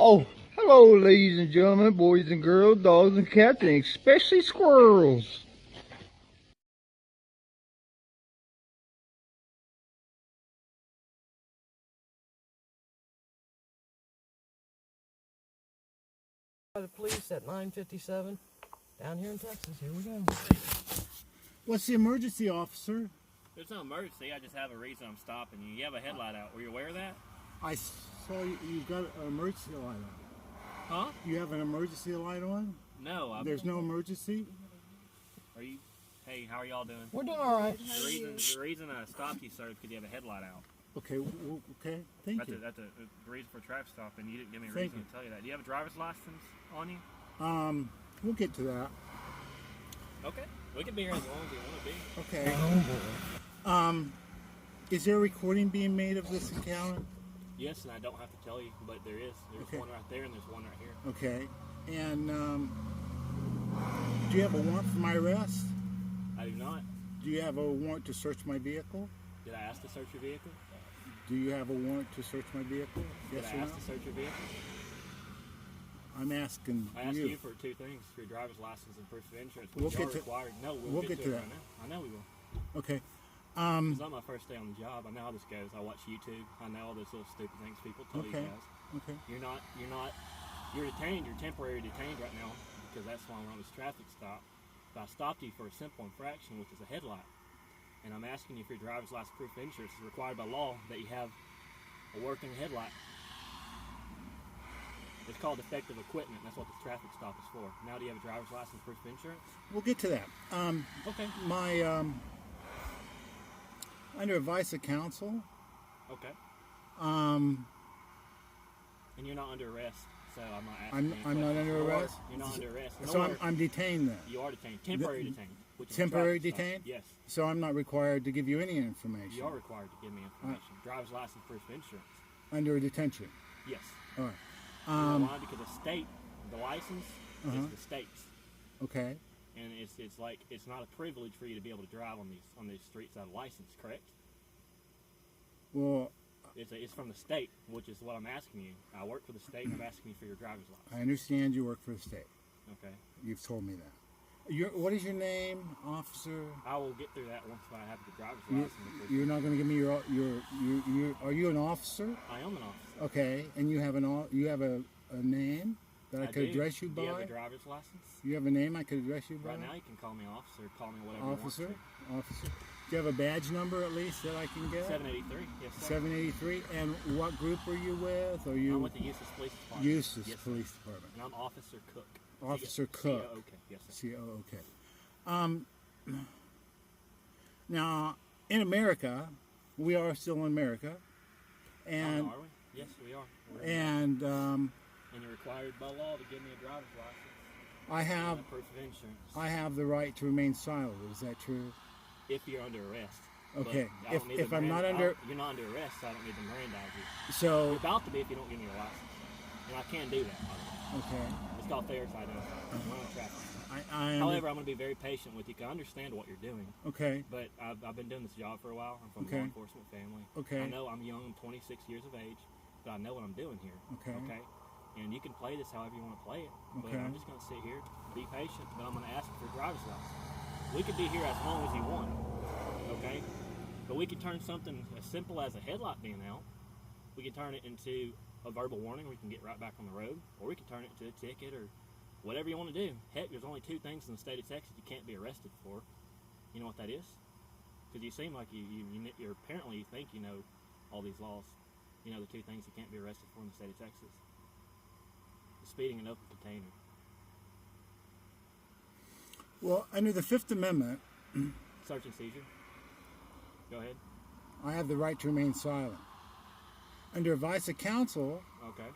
Oh, hello, ladies and gentlemen, boys and girls, dogs and cats, and especially squirrels. The police at 9:57 down here in Texas. Here we go. What's the emergency, officer? There's no emergency. I just have a reason I'm stopping you. You have a headlight out. Were you aware of that? I saw you've got an emergency light on. Huh? You have an emergency light on? No. There's no emergency? Are you? Hey, how are y'all doing? We're doing all right. The reason I stopped you, sir, is because you have a headlight out. Okay, well, okay, thank you. That's a reason for a traffic stop, and you didn't give me a Thank reason you. to tell you that. Do you have a driver's license on you? We'll get to that. Okay. We can be here as long as you want to be. Okay. Oh boy. Is there a recording being made of this encounter? Yes, and I don't have to tell you, but there is. There's Okay. one right there, and there's one right here. Okay. And, do you have a warrant for my arrest? I do not. Do you have a warrant to search my vehicle? Did I ask to search your vehicle? Do you have a warrant to search my vehicle? Did Yes I or ask no? to search your vehicle? I'm asking I asked you. you for two things: for your driver's license and proof of insurance, We'll which get are to- required. No, we'll get to it that. right now. I know we will. Okay. It's not my first day on the job. I know how this goes. I watch YouTube. I know all those little stupid things people tell Okay. you guys. Okay. You're detained. You're temporarily detained right now because that's why we're on this traffic stop. But I stopped you for a simple infraction, which is a headlight. And I'm asking you for your driver's license proof of insurance. It's required by law that you have a working headlight. It's called defective equipment. That's what this traffic stop is for. Now, do you have a driver's license proof of insurance? We'll get to that. Okay. My under advice of counsel. Okay. Um, And you're not under arrest, so I'm not asking. I'm not under arrest. You're not under arrest. So Nor- I'm detained then. You are detained. Temporary detained. Which is a Temporary traffic stop. detained? Yes. So I'm not required to give you any information. You are required to give me information. Driver's license, proof of insurance. Under detention. Yes. All right. You know why? Because the state, the license is the state's, Okay. and it's like it's not a privilege for you to be able to drive on these streets without a license. Correct? Well, It's from the state, which is what I'm asking you. I work for the state, and I'm asking you for your driver's license. I understand you work for the state. Okay. You've told me that. What is your name, officer? I will get through that once I have the driver's You, license. you're not going to give me your. Are you an officer? I am an officer. Okay, and you have a name that I could do. address you Do you have by. a driver's license? You have a name I could address you by. Right now, you can call me officer. Call me whatever Officer, you want officer. Do you have a badge number at least that I can to. get? 783. Yes, sir. 783. And what group are you with? Are you I'm with the Eustis Police Department. Eustis Yes, sir. Police Department? And I'm Officer Cook. Officer Cook. Okay. Yes, sir. C-O-O-K. Now, in America, we are still in America, and Are we? Yes, we are. We're in and and you're required by law to give me a driver's license I have and a proof of insurance I have the right to remain silent. Is that true? if you're under arrest. But Okay. I don't need If to I'm not Miranda- under, you're not under arrest, so I don't need to Mirandize you. so You're about to be if you don't give me your license, and I can do that. By the way. okay. It's called fair side identification. We're on traffic. I However, I'm going to be very patient with you. 'Cause I understand what you're doing. okay. But I've been doing this job for a while. I'm from a Okay. law enforcement family. Okay. I know I'm young. I'm 26 years of age, but I know what I'm doing here. Okay. Okay. And you can play this however you want to play it. But Okay. I'm just going to sit here, be patient, but I'm going to ask you for a driver's license. We could be here as long as you want. Okay. But we can turn something as simple as a headlight being out. We can turn it into a verbal warning. We can get right back on the road, or we can turn it into a ticket or whatever you want to do. Heck, there's only two things in the state of Texas you can't be arrested for. You know what that is? Because you seem like you're apparently you think you know all these laws. You know the two things you can't be arrested for in the state of Texas: speeding and open container. Well, under the Fifth Amendment, Search and seizure. Go ahead. I have the right to remain silent. Under advice of counsel, Okay.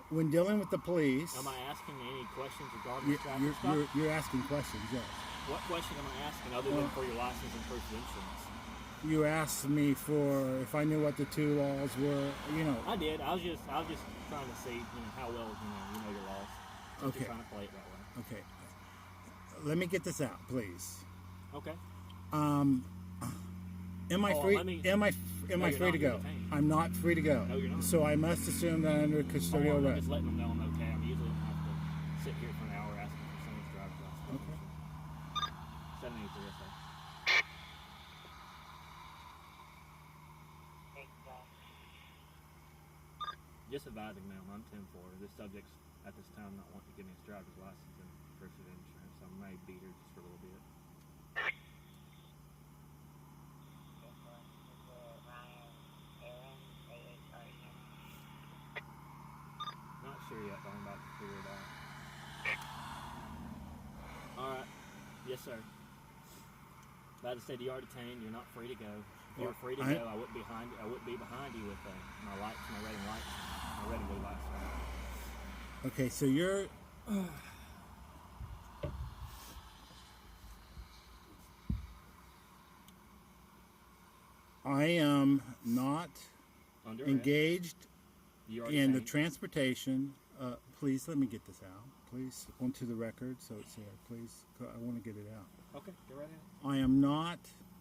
when dealing with the police, Am I asking any questions regarding you, the traffic stop? you're asking questions. Yes. What question am I asking other than for your license and proof of insurance? You asked me for if I knew what the two laws were. You know. I did. I was just trying to see how well you know your laws. So Okay. Just trying to play it that way. Okay. Let me get this out, please. Okay. Am I Oh, free? let me- Am I No, you're free to not. You're go? detained. I'm not free to go. No, you're not. So I must assume that I'm under custodial I'm arrest. just letting them know I'm okay. I'm usually don't have to sit here for an hour asking for someone's driver's license. Okay. 783 SO. Just advising, ma'am, I'm 10-4. This subject's at this time not wanting to give me his driver's license and proof of insurance. I may be here just for a little bit. Not sure yet, but I'm about to figure it out. Alright. Yes, sir. About to say, you are detained. You're not free to go. If you were free to go, I wouldn't be behind you with my lights, my red and lights, my red and blue lights. Right? Okay, so you're. I am not Under arrest. engaged You are in the detained. transportation. Please let me get this out. Please, onto the record, so it's there. Please, I want to get it out. Okay, go right ahead. I am not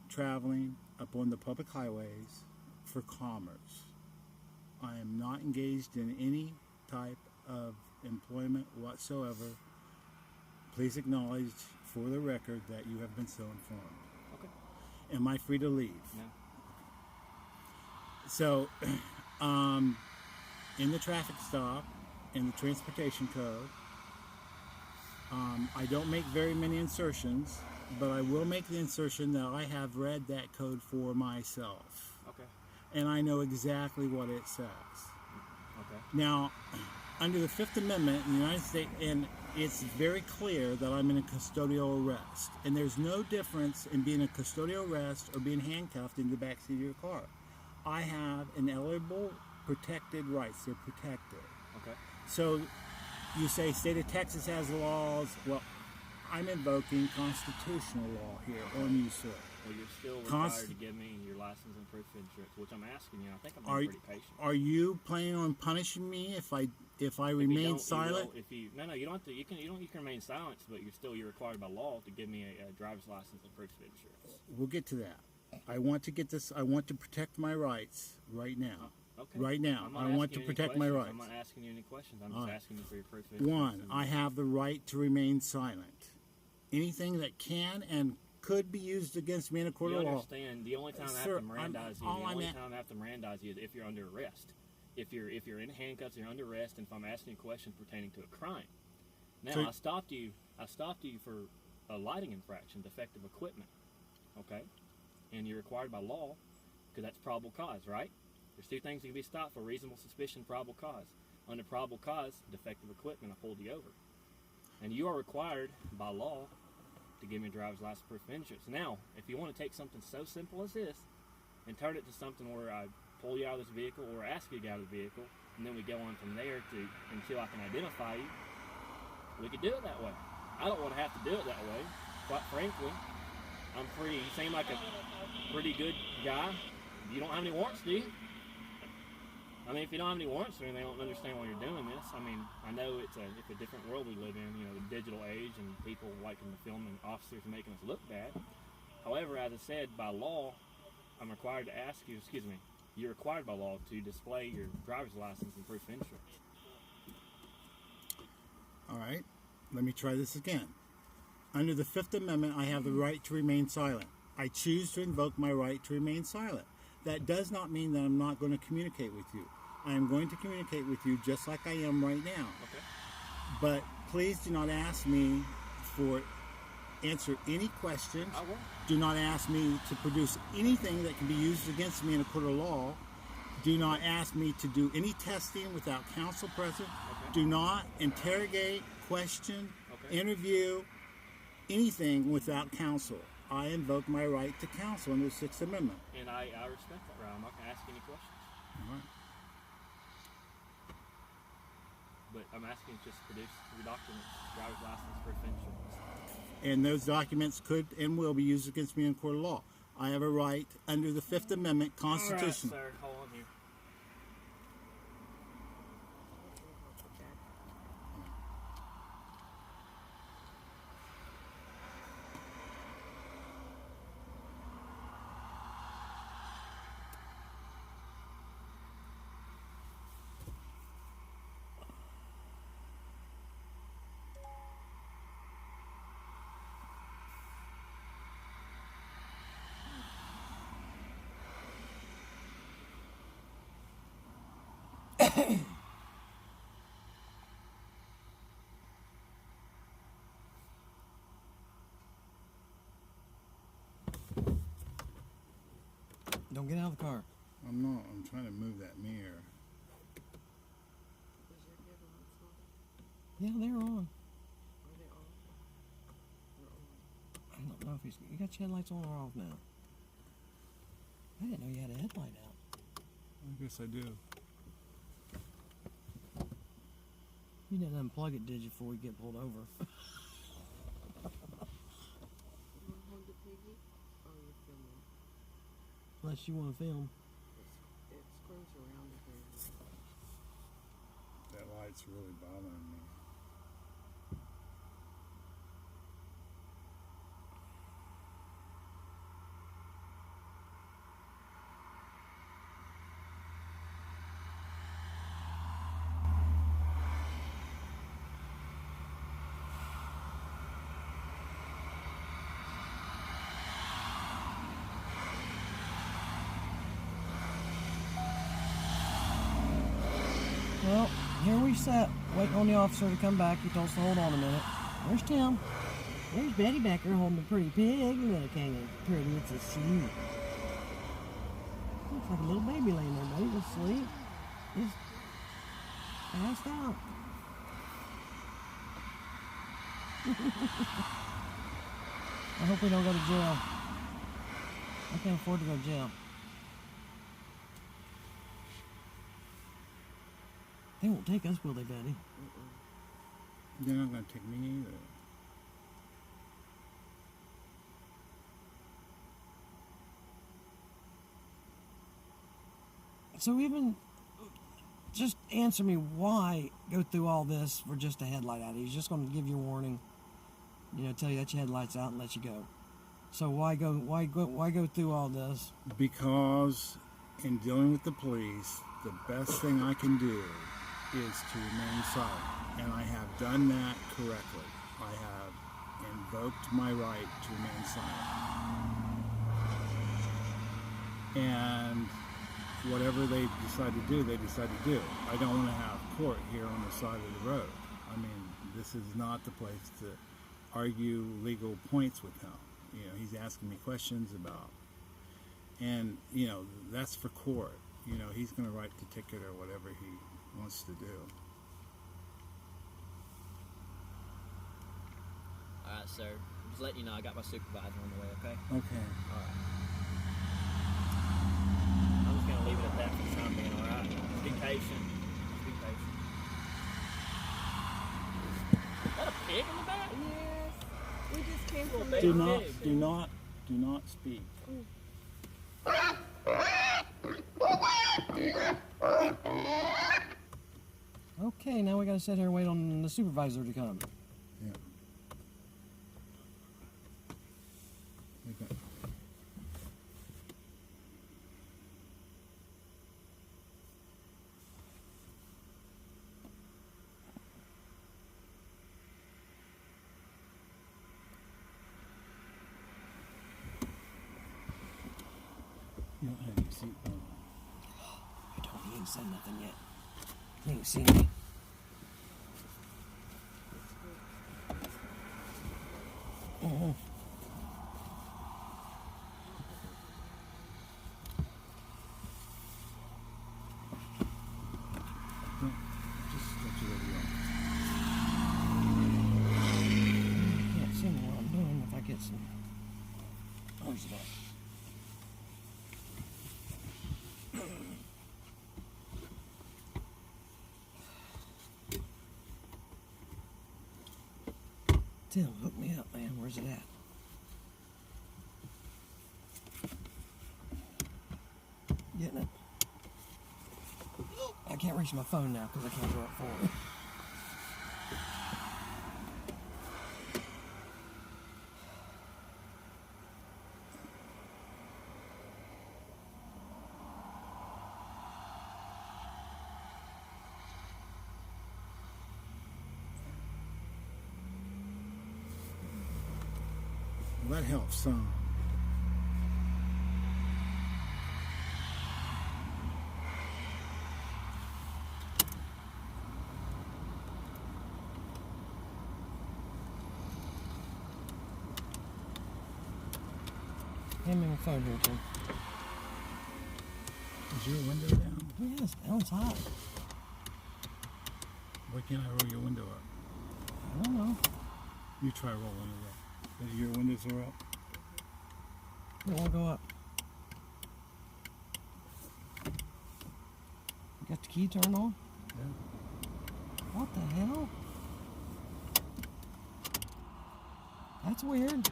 traveling upon the public highways for commerce. I am not engaged in any type of employment whatsoever. Please acknowledge for the record that you have been so informed. Okay. Am I free to leave? No. So, in the traffic stop, in the transportation code, I don't make very many insertions, but I will make the insertion that I have read that code for myself. Okay. And I know exactly what it says. Okay. Now, under the Fifth Amendment in the United States, and it's very clear that I'm in a custodial arrest. And there's no difference in being a custodial arrest or being handcuffed in the backseat of your car. I have inalienable protected rights. They're protected. Okay. So you say state of Texas has laws. Well, I'm invoking constitutional law here on you, sir. Well, you're still required to give me your license and proof of insurance, which I'm asking you. I think I'm being pretty patient. Are you planning on punishing me if I If you remain don't, you silent? will. No, you don't have to. You can remain silent, but you're required by law to give me a driver's license and proof of insurance. We'll get to that. I want to get this. I want to protect my rights right now. Okay. Right now, I'm not I want asking to you any protect my questions. rights. I'm not asking you any questions. I'm All just right. asking you for your proof of insurance. One, I have the right to remain silent. Anything that can and could be used against me in a court You of law. understand? The only time I Sir, have to Mirandize you, all I'm only at- time I have to Mirandize you is if you're under arrest. If you're in handcuffs, you're under arrest, and if I'm asking you a question pertaining to a crime. Now, So- I stopped you for a lighting infraction, defective equipment. Okay, and you're required by law because that's probable cause, right? There's two things that can be stopped for: reasonable suspicion, probable cause. Under probable cause, defective equipment, I pulled you over, and you are required by law to give me a driver's license, proof of insurance. Now, if you want to take something so simple as this and turn it to something where I pull you out of this vehicle or ask you to get out of the vehicle, and then we go on from there until I can identify you, we could do it that way. I don't want to have to do it that way. Quite frankly, you seem like a pretty good guy. You don't have any warrants, do you? I mean, if you don't have any warrants, then they don't understand why you're doing this. I mean, I know it's a different world we live in, the digital age, and people liking to film and officers making us look bad. However, as I said, by law, I'm required to ask you, you're required by law to display your driver's license and proof of insurance. All right, let me try this again. Under the Fifth Amendment, I have the right to remain silent. I choose to invoke my right to remain silent. That does not mean that I'm not going to communicate with you. I am going to communicate with you just like I am right now. Okay. But please do not ask me for answer any questions. I will. Do not ask me to produce anything that can be used against me in a court of law. Do not ask me to do any testing without counsel present. Okay. Do not interrogate, question, Okay. interview, anything without counsel. I invoke my right to counsel under the Sixth Amendment. And I respect that, right? I'm not going to ask any questions. All right. But I'm asking you just to produce your documents, driver's license, proof of insurance. And those documents could and will be used against me in court of law. I have a right under the Fifth Amendment Constitution. All right, sir. Hold on here. Don't get out of the car. I'm not. I'm trying to move that mirror. Yeah, they're on. Are they off? They're on. I don't know if he's. You got your headlights on or off now? I didn't know you had a headlight out. I guess I do. You didn't unplug it, did you, before we get pulled over? You want to hold the piggy? Or are you filming? Unless you want to film. It screws around the piggy. That light's really bothering me. Well, here we sat, waiting on the officer to come back. He told us to hold on a minute. There's Tim. There's Betty back there holding the pretty pig. Look at it, pretty. It's asleep. Looks like a little baby laying there, buddy. Just asleep. Just passed out. I hope we don't go to jail. I can't afford to go to jail. They won't take us, will they, Betty? They're not going to take me either. So even, just answer me, why go through all this for just a headlight out? He's just going to give you a warning, tell you that your headlight's out and let you go. So why go through all this? Because in dealing with the police, the best thing I can do is to remain silent. And I have done that correctly. I have invoked my right to remain silent. And whatever they decide to do, they decide to do. I don't want to have court here on the side of the road. I mean, this is not the place to argue legal points with him. He's asking me questions about, and that's for court. He's going to write the ticket or whatever he wants to do. Alright, sir. Just letting you know I got my supervisor on the way, okay? Okay. Alright. I'm just going to leave it at that for the time being, alright? Just be patient. Just be patient. Is that a pig in the back? Yes. We just came from Little Do baby not, pig. do not speak. Okay, now we got to sit here and wait on the supervisor to come. Yeah. Okay. You don't have your seatbelt on. I don't. He ain't said nothing yet. He ain't seen me. Mm-hmm. Just let you over Can't see me what I'm doing if I get some. Where's it at? Tim, hook me up, man. Where's it at? Getting it. I can't reach my phone now because I can't go up forward. Well, that helps some. Hand me my phone here, Jim. Is your window down? Yes, hell's hot. Why can't I roll your window up? I don't know. You try rolling it up. Your windows are up. It won't go up. You got the key turned on? Yeah. What the hell? That's weird.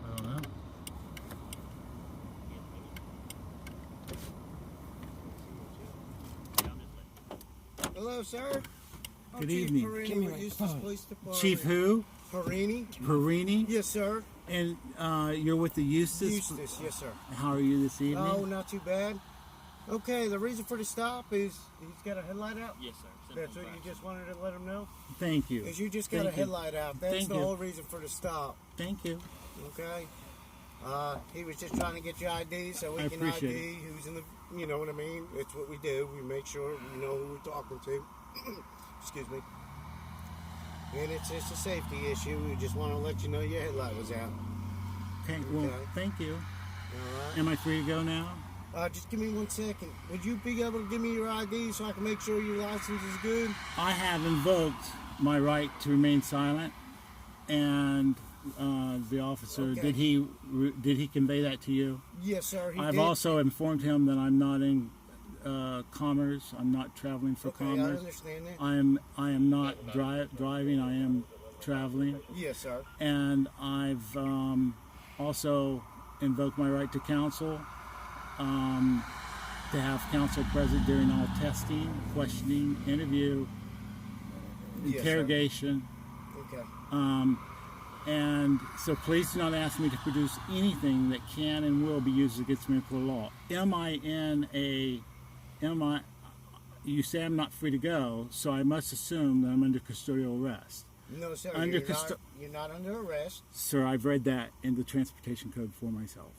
I don't know. Hello, sir. Good Chief evening. Perini Give me with my Eustis phone. Police Department. Chief who? Perini? Perini? Yes, sir. And you're with the Eustis? Eustis, yes, sir. How are you this evening? Oh, not too bad. Okay, the reason for the stop is he's got a headlight out. Yes, sir. Simple That's what you facts. just wanted to let him know? Thank you. Is you just got Thank a you. headlight out. That's Thank the you. whole reason for the stop. Thank you. Okay? He was just trying to get your ID so we I can appreciate ID who's in the, you know what I mean? It's what we do. We make sure we know who we're talking to. Excuse me. And it's just a safety issue. We just want to let you know your headlight was out. Okay, well, Okay. thank you. All right? Am I free to go now? Just give me 1 second. Would you be able to give me your ID so I can make sure your license is good? I have invoked my right to remain silent, and the officer, Okay. did he convey that to you? Yes, sir. He I've did. also informed him that I'm not in commerce. I'm not traveling for Okay, I commerce. understand that. I am not driving. I am traveling, Yes, sir. and I've also invoked my right to counsel. To have counsel present during all testing, questioning, interview, Yes, sir. interrogation. Okay. And so please do not ask me to produce anything that can and will be used against me for law. You say I'm not free to go, so I must assume that I'm under custodial arrest. No, sir. Under you're not under arrest. Sir, I've read that in the transportation code for myself.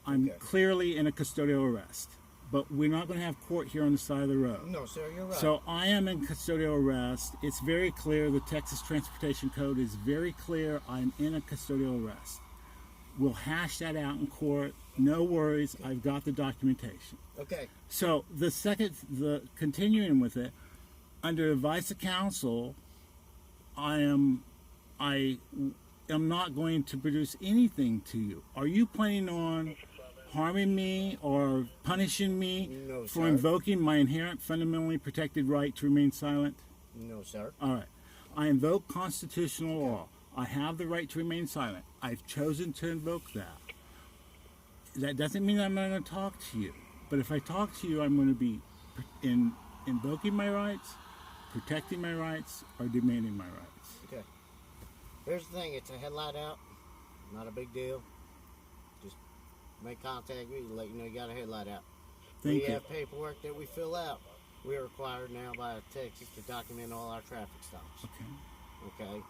I'm Okay. clearly in a custodial arrest, but we're not going to have court here on the side of the road. No, sir. You're right. So I am in custodial arrest. It's very clear. The Texas Transportation Code is very clear. I'm in a custodial arrest. We'll hash that out in court. No worries. I've got the documentation. okay. So the continuing with it, under advice of counsel, I am not going to produce anything to you. Are you planning on harming me or punishing me No, for sir. invoking my inherent fundamentally protected right to remain silent? No, sir. All right. I invoke constitutional law. I have the right to remain silent. I've chosen to invoke that. That doesn't mean I'm not going to talk to you. But if I talk to you, I'm going to be invoking my rights, protecting my rights, or demanding my rights. Okay. Here's the thing. It's a headlight out. Not a big deal. Just make contact with you, let you know you got a headlight out. Thank we you. have paperwork that we fill out. We are required now by Texas to document all our traffic stops. Okay. Okay,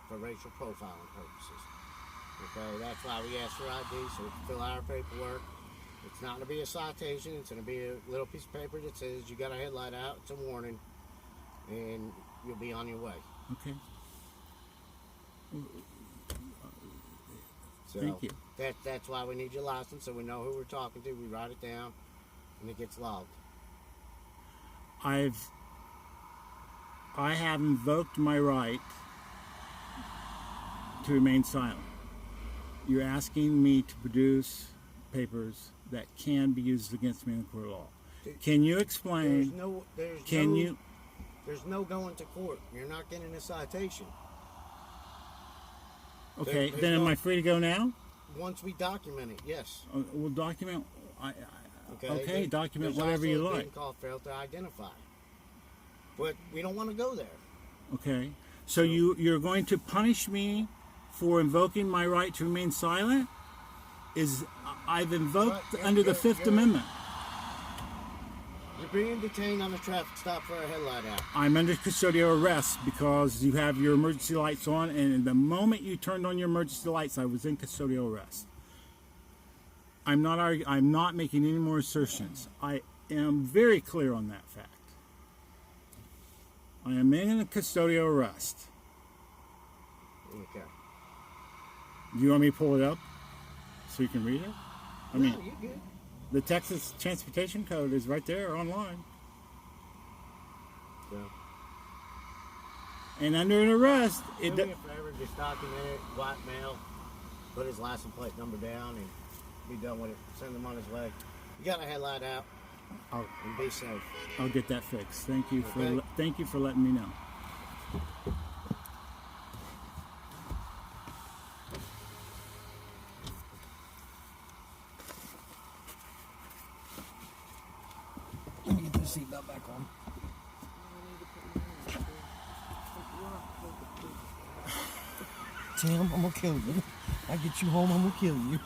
for racial profiling purposes. Okay, that's why we ask for ID, so we can fill out our paperwork. It's not going to be a citation. It's going to be a little piece of paper that says you got a headlight out. It's a warning, and you'll be on your way. Okay. So Thank you. That's why we need your license, so we know who we're talking to. We write it down, and it gets logged. I have invoked my right to remain silent. You're asking me to produce papers that can be used against me in the court of law. Can you explain? There's no going to court. You're not getting a citation. Okay, there's then am no- I free to go now? Once we document it, yes. We'll document. Okay, There- document there's whatever also you a like. thing called fail to identify. But we don't want to go there. Okay, so you're going to punish me for invoking my right to remain silent? I've invoked Right, under the you're- Fifth you're- Amendment. You're being detained on a traffic stop for a headlight out. I'm under custodial arrest because you have your emergency lights on, and the moment you turned on your emergency lights, I was in custodial arrest. I'm not making any more assertions. I am very clear on that fact. I am in a custodial arrest. Okay. Do you want me to pull it up so you can read it? I mean, No, you good. the Texas Transportation Code is right there online. So, And under an arrest, do it me a favor, just document it, white mail, put his license plate number down, and be done with it. Send him on his way. You got a headlight out, I'll, and be safe. I'll get that fixed. Thank you for Okay. thank you for letting me know. Let me get the seatbelt back on. Tim, I'm gonna kill you. I get you home, I'm gonna kill you.